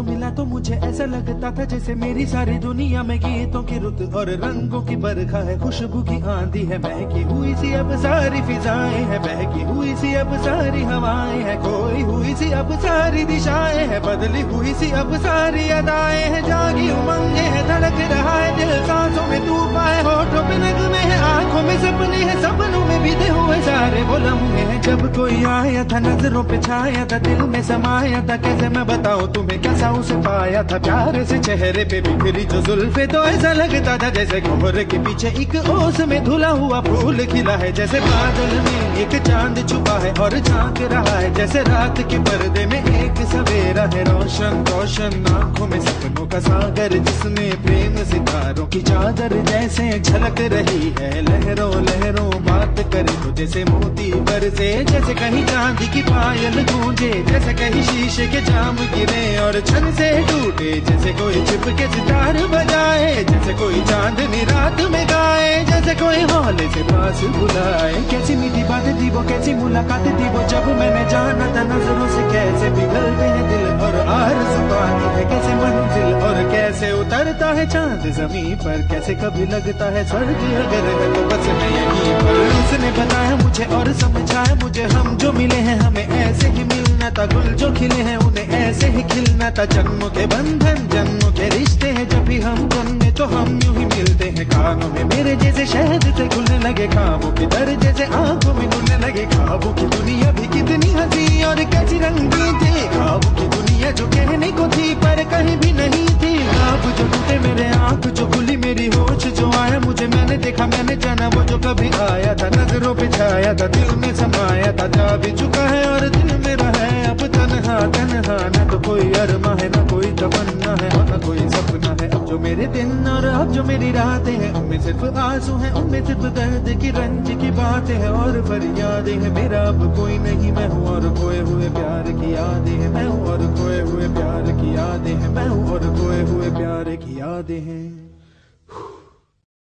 मिला तो मुझे ऐसा लगता था जैसे मेरी सारी दुनिया में गीतों की रुत और रंगों की बरखा है, खुशबू की आंधी है, बहकी हुई सी अब सारी फिजाएं है, बहकी हुई सी अब सारी हवाएं है, खोई हुई सी अब सारी दिशाएं है, बदली हुई सी अब सारी अदाएं है, जागी उमंगे है, धड़क रहा है दिल, सांसों में तूफान है, होठों पे नगमे है, आंखों में सपने हैं, सपनों में बीते हुए सारे वो लम्हे हैं। जब कोई आया था नजरों पे छाया था, दिल में समाया था, कैसे मैं बताऊं तुम्हें कैसा उसे पाया था, प्यार से चेहरे पे बिखरी जो जुल्फे, तो ऐसा लगता था जैसे कोहरे के पीछे एक ओस में धुला हुआ फूल खिला है, जैसे बादल में एक चांद छुपा है और झांक रहा है, जैसे रात के पर्दे में एक सवेरा है, रोशन रोशन आंखों में सपनों का सागर, जिसमें प्रेम सितारों की चादर जैसे झलक रही है, लहरों लहरों बात करे तो जैसे मोती बरसे, जैसे कहीं चांदी की पायल गूंजे, जैसे कहीं शीशे के जाम गिरे और छन से टूटे, जैसे कोई छिप के सितार बजाए, जैसे कोई चांदनी रात में गाए, जैसे कोई हौले से पास बुलाए। कैसी मीठी बात थी वो, कैसी मुलाकात थी वो, जब मैंने जाना था नजरों से कैसे पिघलते हैं दिल और आरज़ू पाती है कैसे मंजिल, और कैसे उतरता है चांद जमीन पर, कैसे कभी लगता है स्वर्ग अगर है तो बस मैं यहीं पर। उसने बताया मुझे और समझाया मुझे, हम जो मिले हैं हमें ऐसे ही मिलना था, गुल जो खिले हैं उन्हें ऐसे ही खिलना था, जन्मों के बंधन जन्मों के रिश्ते हैं, जब भी हम जन्मे तो हम यूं ही मिलते हैं, कानों में मेरे जैसे शहद से घुलने लगे ख्वाबों की दर, जैसे आंखों में घुलने लगे ख्वाबों की दुनिया भी कितनी हंसी और कैसी रंगीन थी, ख्वाबों की दुनिया जो कहने को थी पर कहीं भी नहीं थी, ख्वाब जो टूटे मेरे आंख जो खुली मेरी होश जो आया मुझे, मैंने देखा मैंने जाना वो जो कभी आया था, नजरों पे छाया था, दिल में समाया था, जा भी चुका है और दिल मेरा है अब तन्हा तन्हा, न तो कोई अरमा है न कोई तमन्ना है और न कोई सपना है, अब जो मेरे दिन और अब जो मेरी रातें हैं उनमें सिर्फ आंसू हैं, उनमें सिर्फ दर्द की रंज की बातें हैं और फरियादें हैं, मेरा अब कोई नहीं मैं हूँ और खोए हुए प्यार की यादें हैं, मैं हूँ और खोए हुए प्यार की यादें हैं, मैं हूँ और खोए हुए प्यार की यादें हैं।